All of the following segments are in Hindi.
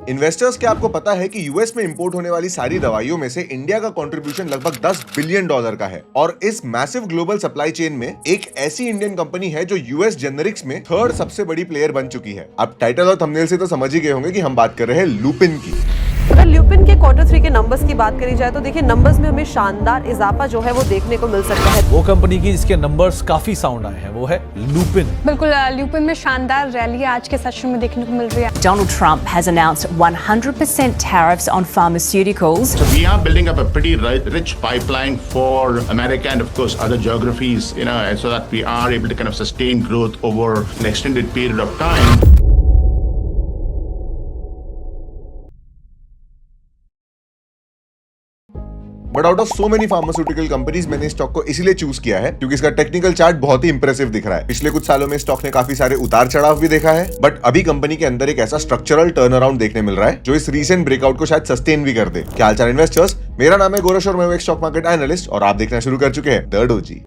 इन्वेस्टर्स, क्या आपको पता है कि यूएस में इंपोर्ट होने वाली सारी दवाइयों में से इंडिया का कंट्रीब्यूशन लगभग $10 बिलियन का है। और इस मैसिव ग्लोबल सप्लाई चेन में एक ऐसी इंडियन कंपनी है जो यूएस जेनरिक्स में थर्ड सबसे बड़ी प्लेयर बन चुकी है। आप टाइटल और थंबनेल से तो समझ ही गए होंगे कि हम बात कर रहे हैं लुपिन की। अगर लुपिन के Q3 के नंबर्स की बात करी जाए तो देखिए नंबर्स में हमें शानदार इजाफा जो है वो देखने को मिल सकता है। वो कंपनी की जिसके नंबर्स काफी साउंड आए हैं वो है लुपिन। बिल्कुल, लुपिन में शानदार रैली आज के सेशन में देखने को मिल रही है। Donald Trump has announced 100% tariffs on pharmaceuticals. So we are building up a pretty rich pipeline for America and of course other geographies, so that we are able to kind of sustain growth over an extended period of time. But out of so many pharmaceutical companies मैंने इस स्टॉक को इसीलिए चूज किया है क्योंकि इसका टेक्निकल चार्ट बहुत ही इंप्रेसिव दिख रहा है। पिछले कुछ सालों में स्टॉक ने काफी सारे उतार चढ़ाव भी देखा है, बट अभी कंपनी के अंदर एक ऐसा स्ट्रक्चरल टर्न अराउंड देखने मिल रहा है जो इस रीसेंट ब्रेकआउट को शायद सस्टेन भी कर दे। क्या हालचाल इन्वेस्टर्स, मेरा नाम है गौरव और मैं एक स्टॉक मार्केट एनालिस्ट और आप देखना शुरू कर चुके हैं the doji.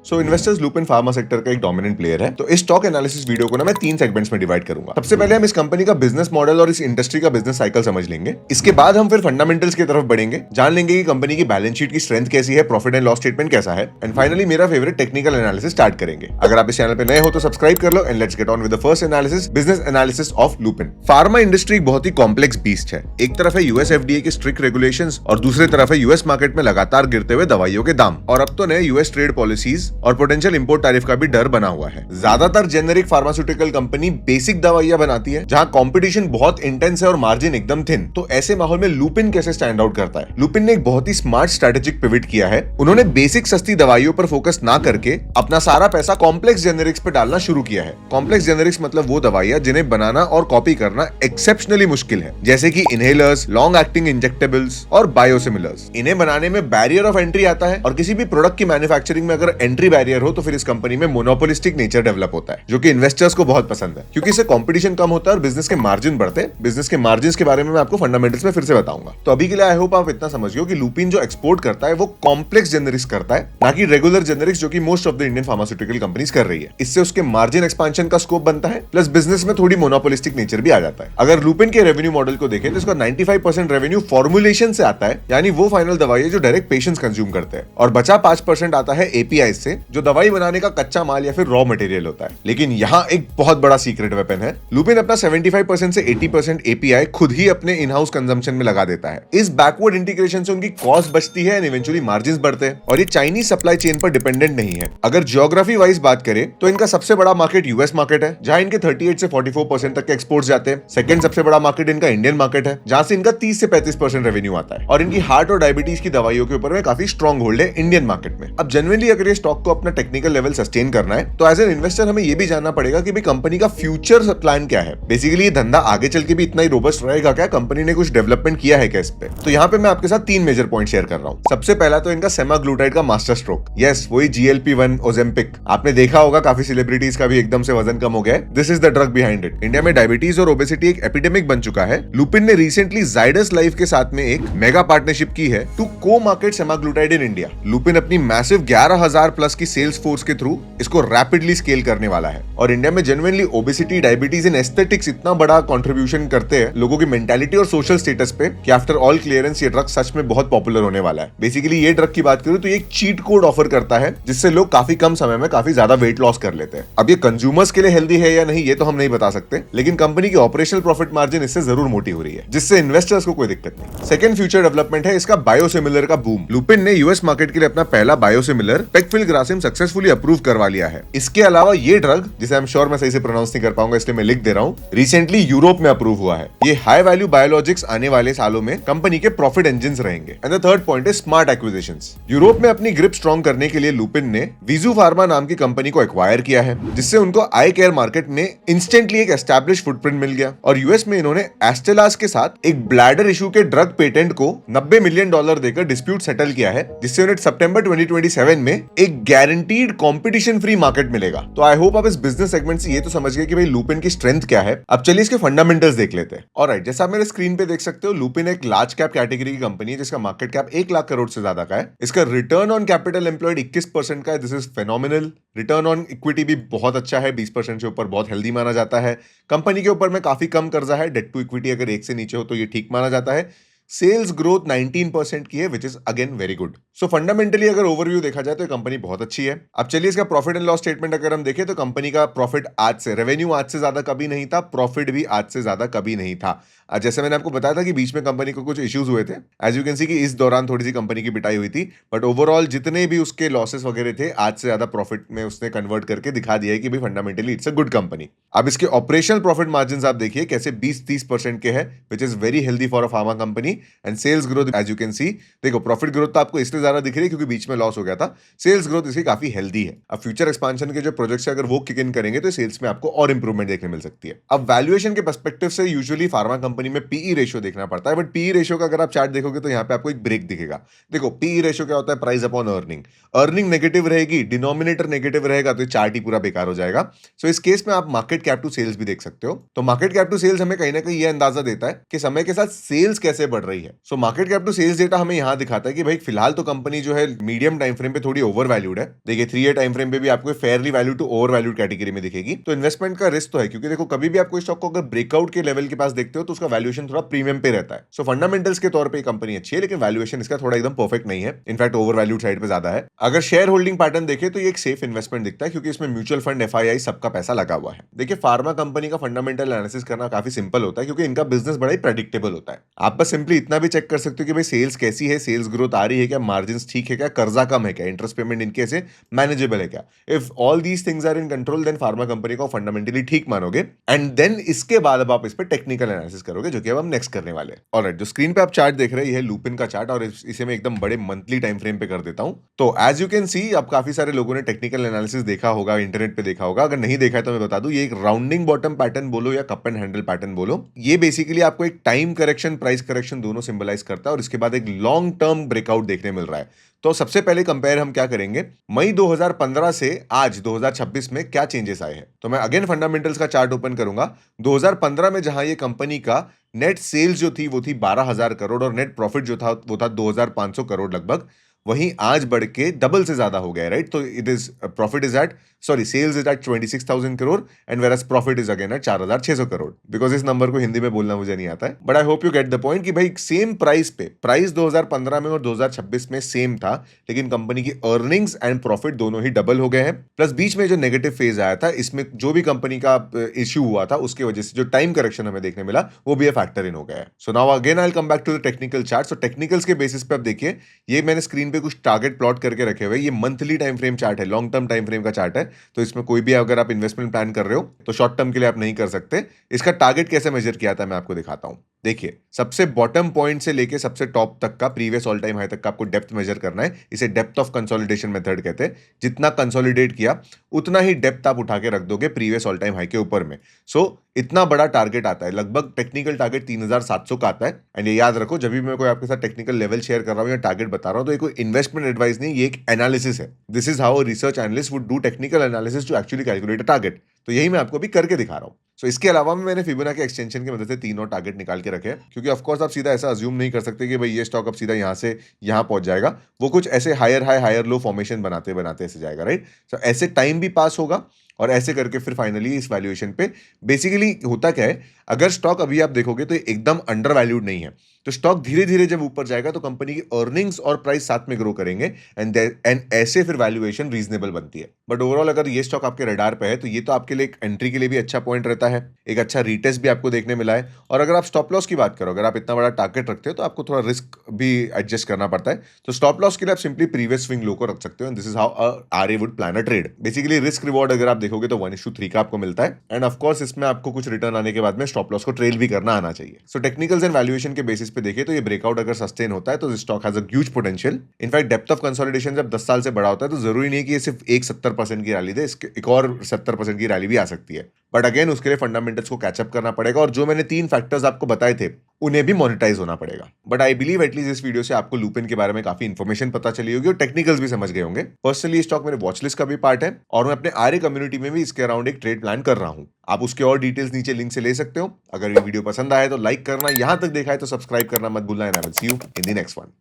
So investors Lupin pharma sector का एक डोमिनेंट प्लेयर है। तो इस स्टॉक एनालिसिस वीडियो को ना मैं 3 सेगमेंट्स में डिवाइड करूंगा। सबसे पहले हम इस कंपनी का बिजनेस मॉडल और इस इंडस्ट्री का बिजनेस साइकिल समझ लेंगे। इसके बाद हम फिर फंडामेंटल्स की तरफ बढ़ेंगे, जान लेंगे कि कंपनी की बैलेंस शीट की स्ट्रेंथ कैसी है, प्रॉफिट एंड लॉस स्टेटमेंट कैसा है, एंड फाइनली मेरा फेवरेट टेक्निकल एनालिसिस स्टार्ट करेंगे। अगर आप इस चैनल पे नए हो तो सब्सक्राइब कर लो and let's get on with the first analysis, business analysis of Lupin. Pharma industry एक बहुत ही कॉम्प्लेक्स बीस्ट है। एक तरफ है यूएस एफडीए के स्ट्रिक्ट रेगुलेशंस और दूसरी तरफ है यूएस मार्केट में लगातार गिरते हुए दवाइयों के दाम, और अब तो नए यूएस ट्रेड पॉलिसीज और पोटेंशियल इंपोर्ट टैरिफ का भी डर बना हुआ है। ज्यादातर जेनेरिक फार्मास्यूटिकल कंपनी बेसिक दवाइयां बनाती है जहां कंपटीशन बहुत इंटेंस है और मार्जिन एकदम थिन। तो ऐसे माहौल में लुपिन कैसे स्टैंड आउट करता है? लुपिन ने एक बहुत ही स्मार्ट स्ट्रेटेजिक पिवट किया है। उन्होंने बेसिक सस्ती दवाइयों पर फोकस ना करके अपना सारा पैसा कॉम्प्लेक्स जेनेरिक्स पे डालना शुरू किया है। कॉम्प्लेक्स जेनेरिक्स मतलब वो दवाइयां जिन्हें बनाना और कॉपी करना एक्सेप्शनली मुश्किल है, जैसे कि इनहेलर्स, लॉन्ग एक्टिंग इंजेक्टेबल्स और बायोसिमिलर्स। इन्हें बनाने में बैरियर ऑफ एंट्री आता है और किसी भी प्रोडक्ट की मैन्युफैक्चरिंग में अगर एंट्री बैरियर हो तो फिर इस कंपनी में मोनोपोलिस्टिक नेचर डेवलप होता है, जो कि इन्वेस्टर्स को बहुत पसंद है क्योंकि इससे कंपटीशन कम होता है और बिजनेस के मार्जिन बढ़ते हैं। बिजनेस के मार्जिन के बारे में मैं आपको फंडामेंटल्स में फिर से बताऊंगा। तो अभी के लिए आई होप आप इतना समझिए कि लुपिन जो एक्सपोर्ट करता है वो कॉम्प्लेक्स जेनेरिक्स करता है, ना कि रेगुलर जेनेरिक्स जो कि most of the Indian pharmaceutical companies कर रही है। इससे उसके मार्जिन एक्सपेंशन का स्कोप बनता है, प्लस बिजनेस में थोड़ी मोनोपोलिस्टिक नेचर भी आ जाता है। अगर लुपिन के रेवेन्यू मॉडल को देखें तो इसका 95% रेवेन्यू फॉर्मुलेशन से आता है, यानी वो फाइनल दवाई है जो डायरेक्ट पेशेंट्स कंज्यूम करते हैं, और बचा 5% आता है एपीआई से, जो दवाई बनाने का कच्चा माल या फिर रॉ मटेरियल होता है। लेकिन यहाँ एक बहुत बड़ा सीक्रेट वेपन है। लुपिन अपना 75% से 80% एपीआई खुद ही अपने इन हाउस कंजम्पशन में लगा देता है। इस बैकवर्ड इंटीग्रेशन से उनकी कॉस्ट बचती है एंड इवेंचुअली मार्जिन्स बढ़ते हैं, और ये चाइनीज सप्लाई चेन पर डिपेंडेंट नहीं है। अगर ज्योग्राफी वाइज बात करें तो इनका सबसे बड़ा मार्केट यूएस मार्केट है, जहां इनके 38 से 44% तक के एक्सपोर्ट्स जाते हैं। सेकंड सबसे बड़ा मार्केट इनका इंडियन मार्केट है, जहां से इनका 30 से 35% रेवेन्यू आता है, और इनकी हार्ट और डायबिटीज की दवाइयों के ऊपर में काफी स्ट्रॉन्ग होल्ड है इंडियन मार्केट में। अब जनरली अगर ये स्टॉक को अपना टेक्निकल लेवल सस्टेन करना है तो एज एन इन्वेस्टर हमें ये भी जानना पड़ेगा कि भाई कंपनी का फ्यूचर प्लान क्या है। बेसिकली ये धंधा आगे चल के भी इतना ही रोबस्ट रहेगा क्या? कंपनी ने कुछ डेवलपमेंट किया है क्या इस पे? तो यहाँ पे मैं आपके साथ 3 मेजर पॉइंट शेयर कर रहा हूँ। सबसे पहला तो इनका सेमाग्लूटाइड का मास्टर स्ट्रोक। यस, वही GLP-1 ओजेम्पिक। आपने देखा होगा काफी सेलिब्रिटीज का भी एकदम से वजन कम हो गया है। This is the drug behind it. India में डायबिटीज और ओबेसिटी एक एपिडेमिक बन चुका है। लुपिन ने रिसेंटली जाइडस लाइफ के साथ में एक मेगा पार्टनरशिप की है टू को market semaglutide in India. Lupin अपनी मैसिव 11,000 प्लस की सेल्स फोर्स के थ्रू इसको रैपिडली स्केल करने वाला है, और इंडिया में genuinely obesity, diabetes and aesthetics इतना बड़ा कंट्रीब्यूशन करते हैं लोगों की मेंटालिटी और सोशल स्टेटस पे कि आफ्टर ऑल क्लियरेंस ये ड्रग सच में बहुत पॉपुलर होने वाला है। बेसिकली ये ड्रग की बात करूं तो ये एक चीट कोड ऑफर करता है जिससे लोग काफी कम समय में काफी ज्यादा वेट लॉस कर लेते हैं। अब ये कंज्यूमर्स के लिए हेल्दी है या नहीं ये तो हम नहीं बता सकते, लेकिन कंपनी की ऑपरेशनल प्रॉफिट मार्जिन इससे जरूर मोटी हो रही है, जिससे इन्वेस्टर्स को कोई दिक्कत नहीं। सेकंड फ्यूचर डेवलपमेंट है इसका बायोसिमिलर का बूम। लुपिन ने यूएस मार्केट के लिए अपना पहला बायोसिमिलर पेक्फिल्ग्रासिम सक्सेसफुली अप्रूव करवा लिया है। इसके अलावा ये ड्रग, जिसे I'm sure मैं सही से प्रोनाउंस नहीं कर पाऊंगा इसलिए मैं लिख दे रहा हूँ, रिसेंटली यूरोप में अप्रूव हुआ है। ये हाई वैल्यू बायोलॉजिक्स आने वाले सालों में कंपनी के प्रॉफिट इंजिन्स रहेंगे। And the third point is smart acquisitions. Europe में अपनी ग्रिप स्ट्रॉन्ग करने के लिए लुपिन ने विजू फार्मा नाम की कंपनी को एक्वायर किया है, जिससे उनको आई केयर मार्केट में इंस्टेंटली एक एस्टैब्लिश फुटप्रिंट मिल गया। और यूएस में इन्होंने एस्टेलास के साथ एक ब्लैडर इशू के ड्रग पेटेंट को $90 मिलियन देकर डिस्प्यूट सेटल किया है, जिससे उन्हें सितंबर 2027 में एक गारंटीड कंपटीशन फ्री मार्केट मिलेगा। तो आई होप आप इस बिजनेस सेगमेंट से ये तो समझ गए कि भाई लुपिन की स्ट्रेंथ क्या है। अब चलिए इसके फंडामेंटल्स देख लेते हैं। ऑलराइट, जैसा आप मेरे स्क्रीन पे देख सकते हो, लुपिन एक लार्ज कैप कैटेगरी की कंपनी है जिसका मार्केट कैप 1 लाख करोड़ से ज्यादा का है। इसका रिटर्न ऑन कैपिटल एम्प्लॉयड 21% का है। This is phenomenal. Return on equity भी बहुत अच्छा है, 20% से ऊपर बहुत हेल्दी माना जाता है। कंपनी के ऊपर में काफी कम कर्जा है, डेट टू इक्विटी अगर 1 से नीचे हो तो ये ठीक माना जाता है। सेल्स ग्रोथ 19% की है, which is again very good. So fundamentally अगर ओवरव्यू देखा जाए तो कंपनी बहुत अच्छी है। अब चलिए इसका प्रॉफिट एंड लॉस स्टेटमेंट अगर हम देखें तो कंपनी का प्रॉफिट आज से, रेवेन्यू आज से ज्यादा कभी नहीं था, प्रॉफिट भी आज से ज्यादा कभी नहीं था। जैसे मैंने आपको बताया था कि बीच में कंपनी को कुछ इश्यूज हुए थे, एज यू कैन सी कि इस दौरान थोड़ी सी कंपनी की पिटाई हुई थी, बट ओवरऑल जितने भी उसके लॉसेस वगैरह थे आज से ज्यादा प्रॉफिट में उसने कन्वर्ट करके दिखा दिया है कि भाई fundamentally it's a good company. अब इसके ऑपरेशनल प्रॉफिट मार्जिन आप देखिए कैसे 20-30% के हैं, which is very healthy for a pharma company. And sales growth as you can see, देखो प्रॉफिट ग्रोथ तो आपको इसलिए ज्यादा दिख रही है क्योंकि बीच में लॉस हो गया था। सेल्स ग्रोथ इसकी काफी हेल्दी है। अब फ्यूचर एक्सपांशन के जो प्रोजेक्ट्स अगर वो किक इन करेंगे तो सेल्स में आपको और इंप्रूवमेंट देखने मिल सकती है। अब वैल्यूएशन के पर्सपेक्टिव से यूजुअली फार्मा कंपनी में पीई रेशियो देखना पड़ता है, बट पीई रेशियो का अगर आप चार्ट देखोगे तो यहाँ पे आपको एक ब्रेक दिखेगा। देखो पीई रेशियो क्या होता है, price upon earning. Earning negative रहेगी, डिनोमिनेटर नेगेटिव रहेगा तो चार्ट ही पूरा बेकार हो जाएगा। सो इस केस में आप मार्केट कैप टू सेल्स भी देख सकते हो। तो मार्केट कैप टू सेल्स हमें कहीं ना कहीं यह अंदाजा देता है कि समय के साथ सेल्स कैसे बढ़ रही है। So market cap to sales data हमें यहां दिखाता है कि भाई फिलहाल तो कंपनी जो है मीडियम टाइम फ्रेम पे थोड़ी ओवर वैल्यूड है। देखिए 3 ईयर टाइम फ्रेम पे भी आपको fairly value to over valued category में दिखेगी। तो इन्वेस्टमेंट का रिस्क तो है, क्योंकि देखो कभी भी आपको स्टॉक को अगर ब्रेकआउट के लेवल के पास देखते हो तो उसका वैल्यूएशन थोड़ा प्रीमियम पे रहता है। सो फंडामेंटल्स के तौर पे कंपनी अच्छी है, लेकिन वैल्यूएशन इसका थोड़ा एकदम परफेक्ट नहीं है, इनफैक्ट ओवर वैल्यूड साइड पे ज्यादा है। अगर शेयर होल्डिंग पैटर्न देखे तो ये एक सेफ इन्वेस्टमेंट दिखता है, क्योंकि इसमें म्यूचुअल फंड, एफआईआई सबका पैसा लगा हुआ है। देखिए फार्मा कंपनी का फंडामेंटल एनालिसिस करना काफी सिंपल होता है, क्योंकि इनका बिजनेस बड़ा ही प्रेडिक्टेबल होता है। आप बस सिंपली इतना भी चेक कर सकते हो कि भाई सेल्स कैसी है, सेल्स ग्रोथ आ रही है क्या, मार्जिन ठीक है क्या, कर्जा कम है क्या, इंटरेस्ट पेमेंट इनके से मैनेजेबल है क्या। If all these things are in control then pharma company को फंडामेंटली ठीक मानोगे, एंड देन इसके बाद अब आप इस पे टेक्निकल एनालिसिस करोगे, जो कि अब हम नेक्स्ट करने वाले हैं। ऑलराइट, जो स्क्रीन पे आप चार्ट देख रहे हैं ये है लुपिन का चार्ट, और इसे मैं एकदम बड़े मंथली टाइम फ्रेम पे कर देता हूं। तो एज यू कैन सी अब काफी सारे लोगों ने टेक्निकल एनालिसिस देखा होगा, इंटरनेट पे देखा होगा। अगर नहीं देखा है तो मैं बता दूं, ये एक राउंडिंग बॉटम पैटर्न बोलो या कप एंड हैंडल पैटर्न बोलो, ये बेसिकली आपको एक टाइम करेक्शन, प्राइस करेक्शन दोनों सिंबलाइज करता है, और इसके बाद एक लॉन्ग टर्म ब्रेकआउट देखने मिल रहा है। तो सबसे पहले कंपेयर हम क्या करेंगे, मई 2015 से आज 2026 में क्या चेंजेस आए हैं। तो मैं अगेन फंडामेंटल्स का चार्ट ओपन करूंगा। 2015 में जहां ये कंपनी का नेट सेल्स जो थी वो थी 12,000 करोड़ और नेट प्रॉफिट जो था वो था 2,500 करोड़ लगभग, वहीं आज बढ़ के डबल से ज्यादा हो गया, राइट। तो it is profit is at sales is at 26,000 crore and whereas profit is again at 4,600 crore. Because इस नंबर को हिंदी में बोलना मुझे नहीं आता है, but I hope you get the point कि भाई सेम प्राइस पे, प्राइस 2015 में और 2026 में सेम था, लेकिन कंपनी की अर्निंग्स एंड प्रॉफिट दोनों ही डबल हो गए हैं। प्लस बीच में जो नेगेटिव फेज आया था, इसमें जो भी कंपनी का इश्यू हुआ था उसकी वजह से जो टाइम करेक्शन हमें देखने मिला वो भी फैक्टर इन हो गया है। So now again I will come back to the technical chart. So technicals के बेसिस पे आप देखिए, ये मैंने स्क्रीन पे कुछ टारगेट प्लॉट करके रखे हुए, ये मंथली टाइम फ्रेम चार्ट है, लॉन्ग टर्म टाइम फ्रेम का चार्ट है। तो इसमें कोई भी अगर आप इन्वेस्टमेंट प्लान कर रहे हो तो शॉर्ट टर्म के लिए आप नहीं कर सकते। इसका टारगेट कैसे मेजर किया था मैं आपको दिखाता हूं। देखिए सबसे बॉटम पॉइंट से लेके सबसे टॉप तक का प्रीवियस ऑल टाइम हाई तक का आपको डेप्थ मेजर करना है। इसे डेप्थ ऑफ कंसोलिडेशन मेथड कहते हैं। जितना कंसोलिडेट किया उतना ही डेप्थ आप उठा के रख दोगे प्रीवियस ऑल टाइम हाई के ऊपर में। सो इतना बड़ा टारगेट आता है, लगभग टेक्निकल टारगेट 3,700 का आता है। एंड ये याद रखो, जब भी मैं कोई आपके साथ टेक्निकल लेवल शेयर कर रहा हूं या टारगेट बता रहा हूं तो ये कोई इन्वेस्टमेंट एडवाइस नहीं, ये एक एनालिसिस है। This is how research analyst would do technical analysis to actually calculate a target. तो यही मैं आपको भी करके दिखा रहा हूं। सो इसके अलावा मैंने फिबोनाची एक्सटेंशन की मदद से 3 और टारगेट निकाल के रखे हैं, क्योंकि ऑफकोर्स आप सीधा ऐसा अज्यूम नहीं कर सकते कि भाई ये स्टॉक अब सीधा यहां से यहां पहुंच जाएगा। वो कुछ ऐसे higher high higher low formation बनाते बनाते ऐसे जाएगा, राइट। सो ऐसे टाइम भी पास होगा और ऐसे करके फिर फाइनली इस वैल्यूएशन पे बेसिकली होता क्या है, अगर स्टॉक अभी आप देखोगे तो एकदम अंडर वैल्यूड नहीं है। तो स्टॉक धीरे धीरे जब ऊपर जाएगा तो कंपनी की अर्निंग्स और प्राइस साथ में ग्रो करेंगे एंड ऐसे फिर वैल्यूएशन रीजनेबल बनती है। बट ओवरऑल अगर ये स्टॉक आपके रडार पे है तो ये तो आपके लिए एक एंट्री के लिए भी अच्छा पॉइंट रहता है, एक अच्छा रीटेस्ट भी आपको देखने मिला है। और अगर आप स्टॉप लॉस की बात करो, अगर आप इतना बड़ा टारगेट रखते हो तो आपको थोड़ा रिस्क भी एडजस्ट करना पड़ता है। तो स्टॉप लॉस के लिए आप सिंपली प्रीवियस स्विंग लो को रख सकते हो। This is how RA would plan a trade. Basically risk reward अगर आप देखोगे तो 1:3 का आपको मिलता है। एंड ऑफकोर्स इसमें आपको कुछ रिटर्न आने के बाद में स्टॉप लॉस को ट्रेल भी करना आना चाहिए। सो टेक्निकल्स एंड वैल्यूएशन के बेसिस पे देखें तो ये ब्रेकआउट अगर सस्टेन होता है तो stock has a huge potential. In fact depth of consolidation जब 10 साल से बड़ा होता है तो जरूरी नहीं कि ये सिर्फ एक 70% की रैली दे, इसके एक और 70% की रैली भी आ सकती है। बट अगेन उसके लिए फंडामेंटल्स को कैचअप करना पड़ेगा और जो मैंने 3 फैक्टर्स आपको बताए थे उन्हें भी मोनेटाइज होना पड़ेगा। बट आई बिलीव एटलीस्ट इस वीडियो से आपको लुपिन के बारे में काफी इंफॉर्मेशन पता चली होगी और टेक्निकल्स भी समझ गए होंगे। पर्सनली स्टॉक मेरे वॉचलिस्ट का भी पार्ट है और मैं अपने आर्य कम्युनिटी में भी इसके अराउंड एक ट्रेड प्लान कर रहा हूं। आप उसके और डिटेल्स नीचे लिंक से ले सकते हो। अगर ये वीडियो पसंद आए तो लाइक करना, यहां तक देखा है तो सब्सक्राइब करना मत भूलना। And I will see you in the next one.